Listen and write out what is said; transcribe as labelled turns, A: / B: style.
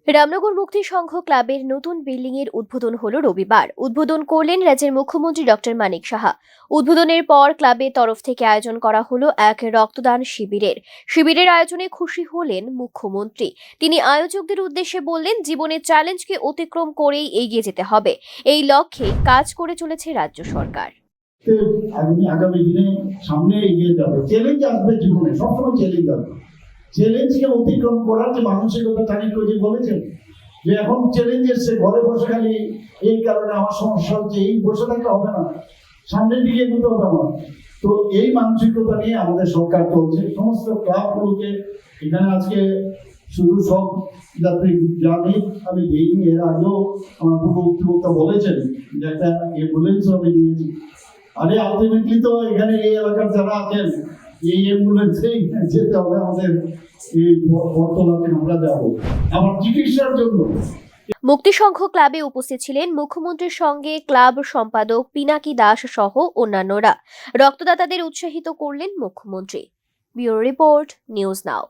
A: রামনগর মুক্তি সংঘ ক্লাবের নতুন বিল্ডিং এর উদ্বোধন হলো রবিবার। উদ্বোধন করলেন রাজ্যের মুখ্যমন্ত্রী ডক্টর মানিক সাহা। উদ্বোধনের পর ক্লাবের তরফ থেকে আয়োজন করা হলো এক রক্তদান শিবিরের আয়োজনে খুশি হলেন মুখ্যমন্ত্রী। তিনি আয়োজকদের উদ্দেশ্যে বললেন, জীবনের চ্যালেঞ্জকে অতিক্রম করেই এগিয়ে যেতে হবে, এই লক্ষ্যে কাজ করে চলেছে রাজ্য সরকার।
B: আগামী দিনে সামনে এগিয়ে যাবে। চ্যালেঞ্জ আসবে, জীবনে সবসময় চ্যালেঞ্জ আসবে। চ্যালেঞ্জকে অতিক্রম করার যে মানসিকতা তারিখ বলেছেন যে এখন চ্যালেঞ্জ এসছে, ঘরে বসে খালি এই কারণে আমার সমস্যা হচ্ছে, এই বসে থাকলে হবে না, সামনের দিকে এগোতে হবে আমার। তো এই মানসিকতা নিয়ে আমাদের সরকার চলছে। সমস্ত ক্লাবগুলোকে এখানে আজকে শুধু সব যাত্রী জানি আমি দিইনি, এর আগেও আমার বক্তব্য বলেছেন যে একটা অ্যাম্বুলেন্স আমি দিয়েছি। আরে আলটিমেটলি তো এখানে এই এলাকার যারা আছেন এই অ্যাম্বুলেন্সেই যেতে হবে আমাদের, এই বর্তমানে আমরা যাবো আমার চিকিৎসার জন্য।
A: মুক্তি সংঘ ক্লাবে উপস্থিত ছিলেন মুখ্যমন্ত্রীর সঙ্গে ক্লাব সম্পাদক পিনাকি দাস সহ অন্যান্যরা। রক্তদাতাদের উৎসাহিত করলেন মুখ্যমন্ত্রী। Bureau report, news now.